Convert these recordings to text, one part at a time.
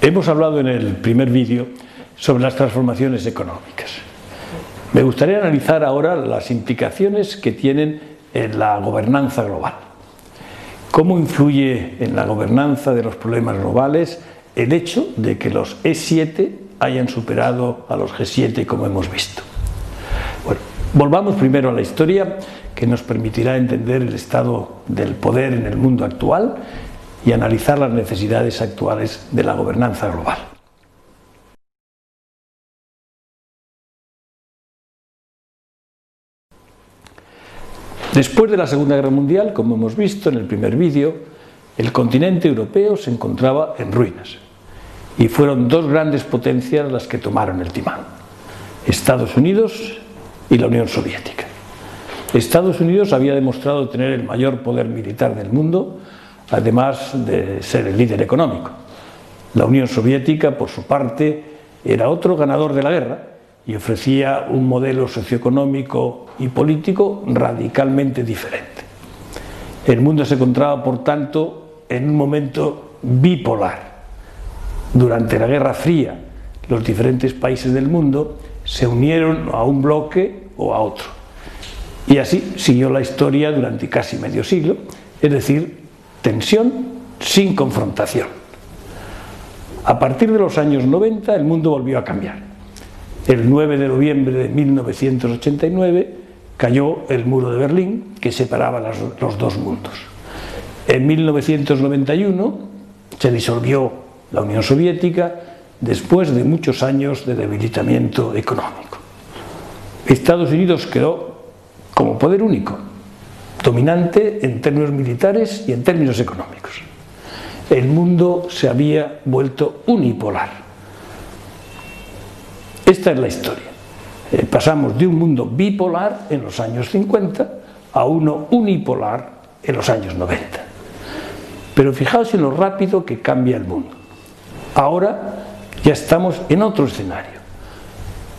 Hemos hablado en el primer vídeo sobre las transformaciones económicas. Me gustaría analizar ahora las implicaciones que tienen en la gobernanza global. ¿Cómo influye en la gobernanza de los problemas globales el hecho de que los E7 hayan superado a los G7 como hemos visto? Bueno, volvamos primero a la historia, que nos permitirá entender el estado del poder en el mundo actual y analizar las necesidades actuales de la gobernanza global. Después de la Segunda Guerra Mundial, como hemos visto en el primer vídeo, el continente europeo se encontraba en ruinas y fueron dos grandes potencias las que tomaron el timón: Estados Unidos y la Unión Soviética. Estados Unidos había demostrado tener el mayor poder militar del mundo, además de ser el líder económico. La Unión Soviética, por su parte, era otro ganador de la guerra y ofrecía un modelo socioeconómico y político radicalmente diferente. El mundo se encontraba, por tanto, en un momento bipolar. Durante la Guerra Fría, los diferentes países del mundo se unieron a un bloque o a otro. Y así siguió la historia durante casi medio siglo, es decir, tensión sin confrontación. A partir de los años 90 el mundo volvió a cambiar. El 9 de noviembre de 1989 cayó el muro de Berlín, que separaba los dos mundos. En 1991 se disolvió la Unión Soviética después de muchos años de debilitamiento económico. Estados Unidos quedó como poder único, dominante en términos militares y en términos económicos. El mundo se había vuelto unipolar. Esta es la historia. Pasamos de un mundo bipolar en los años 50 a uno unipolar en los años 90. Pero fijaos en lo rápido que cambia el mundo. Ahora ya estamos en otro escenario.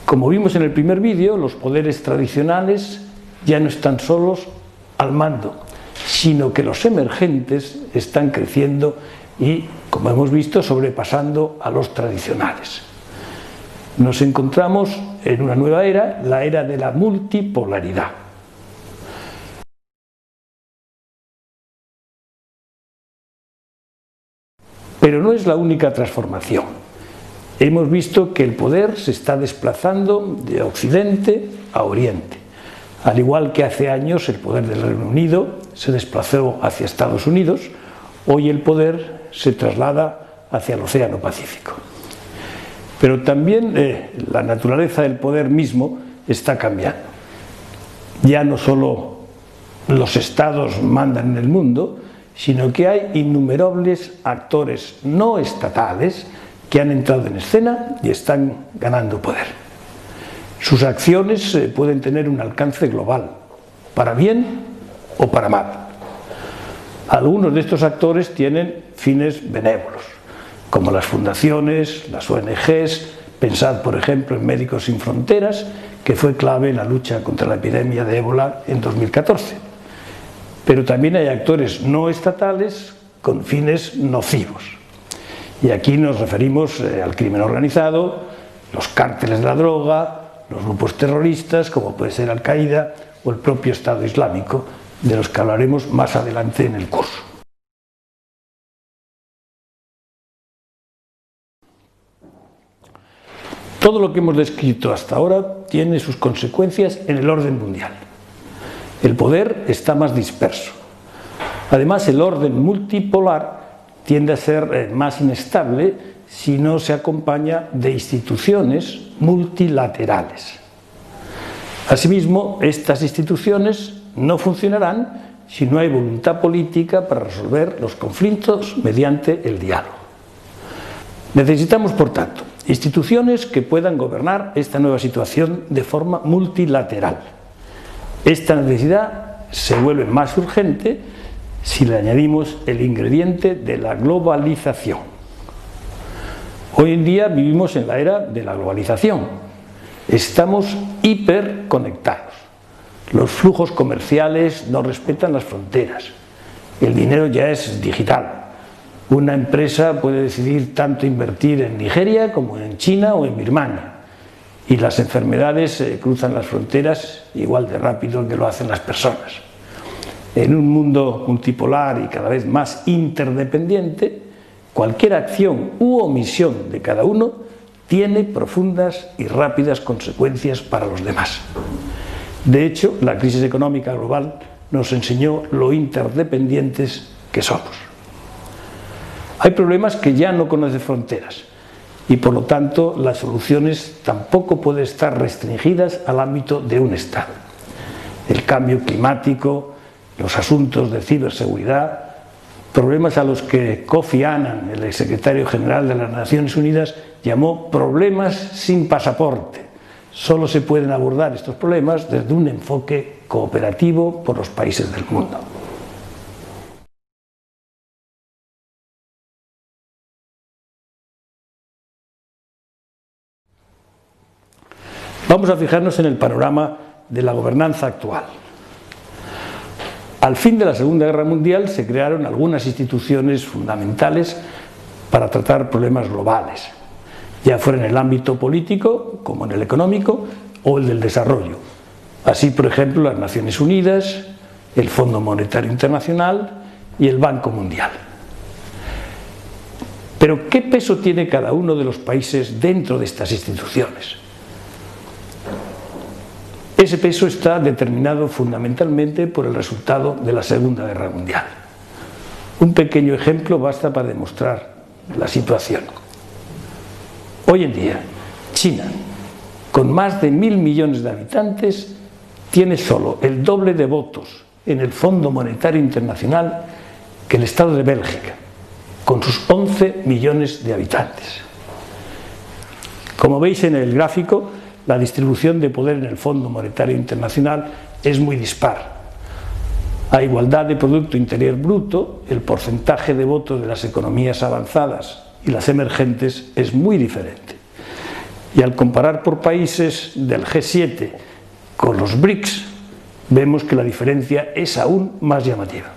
Como vimos en el primer vídeo, los poderes tradicionales ya no están solos al mando, sino que los emergentes están creciendo y, como hemos visto, sobrepasando a los tradicionales. Nos encontramos en una nueva era, la era de la multipolaridad. Pero no es la única transformación. Hemos visto que el poder se está desplazando de Occidente a Oriente. Al igual que hace años el poder del Reino Unido se desplazó hacia Estados Unidos, hoy el poder se traslada hacia el Océano Pacífico. Pero también la naturaleza del poder mismo está cambiando. Ya no solo los estados mandan en el mundo, sino que hay innumerables actores no estatales que han entrado en escena y están ganando poder. Sus acciones pueden tener un alcance global, para bien o para mal. Algunos de estos actores tienen fines benévolos, como las fundaciones, las ONGs, pensad por ejemplo en Médicos Sin Fronteras, que fue clave en la lucha contra la epidemia de ébola en 2014. Pero también hay actores no estatales con fines nocivos. Y aquí nos referimos al crimen organizado, los cárteles de la droga, los grupos terroristas, como puede ser Al-Qaeda o el propio Estado Islámico, de los que hablaremos más adelante en el curso. Todo lo que hemos descrito hasta ahora tiene sus consecuencias en el orden mundial. El poder está más disperso. Además, el orden multipolar tiende a ser más inestable si no se acompaña de instituciones multilaterales. Asimismo, estas instituciones no funcionarán si no hay voluntad política para resolver los conflictos mediante el diálogo. Necesitamos, por tanto, instituciones que puedan gobernar esta nueva situación de forma multilateral. Esta necesidad se vuelve más urgente si le añadimos el ingrediente de la globalización. Hoy en día vivimos en la era de la globalización. Estamos hiperconectados. Los flujos comerciales no respetan las fronteras. El dinero ya es digital. Una empresa puede decidir tanto invertir en Nigeria como en China o en Birmania, y las enfermedades cruzan las fronteras igual de rápido que lo hacen las personas. En un mundo multipolar y cada vez más interdependiente, cualquier acción u omisión de cada uno tiene profundas y rápidas consecuencias para los demás. De hecho, la crisis económica global nos enseñó lo interdependientes que somos. Hay problemas que ya no conocen fronteras y, por lo tanto, las soluciones tampoco pueden estar restringidas al ámbito de un Estado. El cambio climático, los asuntos de ciberseguridad, problemas a los que Kofi Annan, el exsecretario general de las Naciones Unidas, llamó problemas sin pasaporte. Solo se pueden abordar estos problemas desde un enfoque cooperativo por los países del mundo. Vamos a fijarnos en el panorama de la gobernanza actual. Al fin de la Segunda Guerra Mundial se crearon algunas instituciones fundamentales para tratar problemas globales, ya fuera en el ámbito político como en el económico o el del desarrollo. Así, por ejemplo, las Naciones Unidas, el Fondo Monetario Internacional y el Banco Mundial. Pero ¿qué peso tiene cada uno de los países dentro de estas instituciones? Ese peso está determinado fundamentalmente por el resultado de la Segunda Guerra Mundial. Un pequeño ejemplo basta para demostrar la situación. Hoy en día, China, con más de 1.000 millones de habitantes, tiene solo el doble de votos en el Fondo Monetario Internacional que el Estado de Bélgica, con sus 11 millones de habitantes. Como veis en el gráfico, la distribución de poder en el Fondo Monetario Internacional es muy dispar. A igualdad de Producto Interior Bruto, el porcentaje de votos de las economías avanzadas y las emergentes es muy diferente. Y al comparar por países del G7 con los BRICS, vemos que la diferencia es aún más llamativa.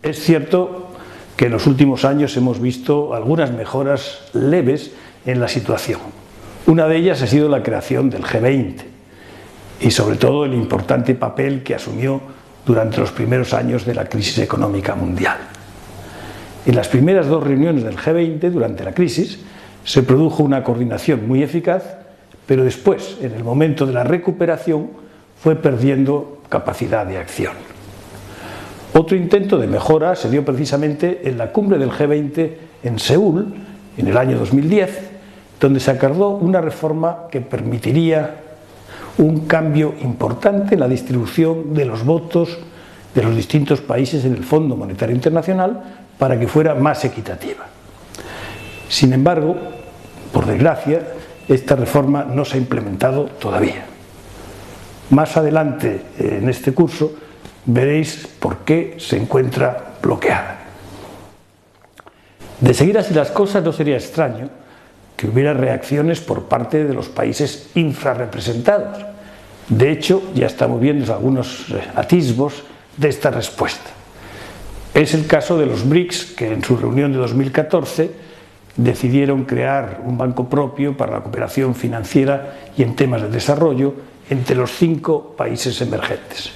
Es cierto que en los últimos años hemos visto algunas mejoras leves en la situación. Una de ellas ha sido la creación del G20 y sobre todo el importante papel que asumió durante los primeros años de la crisis económica mundial. En las primeras dos reuniones del G20 durante la crisis se produjo una coordinación muy eficaz, pero después, en el momento de la recuperación, fue perdiendo capacidad de acción. Otro intento de mejora se dio precisamente en la cumbre del G20 en Seúl, en el año 2010, donde se acordó una reforma que permitiría un cambio importante en la distribución de los votos de los distintos países en el Fondo Monetario Internacional para que fuera más equitativa. Sin embargo, por desgracia, esta reforma no se ha implementado todavía. Más adelante en este curso veréis por qué se encuentra bloqueada. De seguir así las cosas, no sería extraño que hubiera reacciones por parte de los países infrarrepresentados. De hecho, ya estamos viendo algunos atisbos de esta respuesta. Es el caso de los BRICS, que en su reunión de 2014 decidieron crear un banco propio para la cooperación financiera y en temas de desarrollo entre los 5 países emergentes.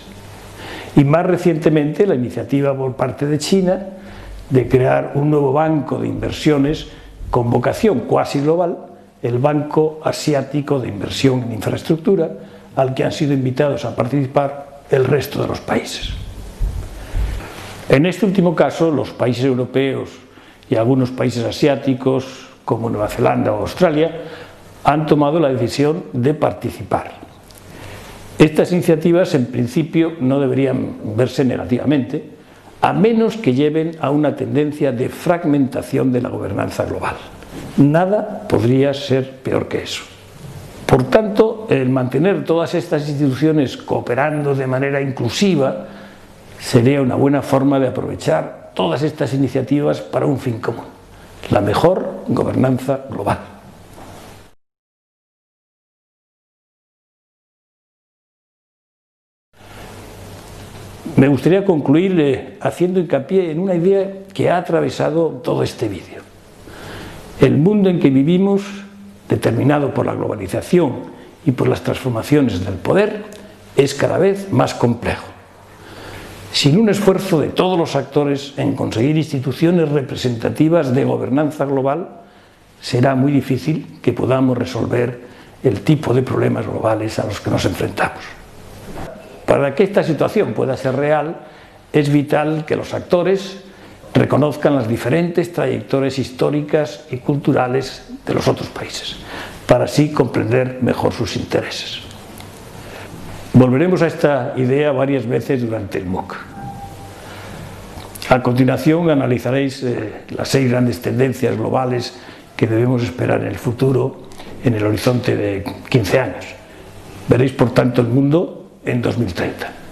Y más recientemente la iniciativa por parte de China de crear un nuevo banco de inversiones con vocación cuasi global, el Banco Asiático de Inversión en Infraestructura, al que han sido invitados a participar el resto de los países. En este último caso, los países europeos y algunos países asiáticos, como Nueva Zelanda o Australia, han tomado la decisión de participar. Estas iniciativas, en principio, no deberían verse negativamente, a menos que lleven a una tendencia de fragmentación de la gobernanza global. Nada podría ser peor que eso. Por tanto, el mantener todas estas instituciones cooperando de manera inclusiva sería una buena forma de aprovechar todas estas iniciativas para un fin común: la mejor gobernanza global. Me gustaría concluir haciendo hincapié en una idea que ha atravesado todo este vídeo. El mundo en que vivimos, determinado por la globalización y por las transformaciones del poder, es cada vez más complejo. Sin un esfuerzo de todos los actores en conseguir instituciones representativas de gobernanza global, será muy difícil que podamos resolver el tipo de problemas globales a los que nos enfrentamos. Para que esta situación pueda ser real, es vital que los actores reconozcan las diferentes trayectorias históricas y culturales de los otros países, para así comprender mejor sus intereses. Volveremos a esta idea varias veces durante el MOOC. A continuación analizaréis las 6 grandes tendencias globales que debemos esperar en el futuro, en el horizonte de 15 años. Veréis, por tanto, el mundo en 2030.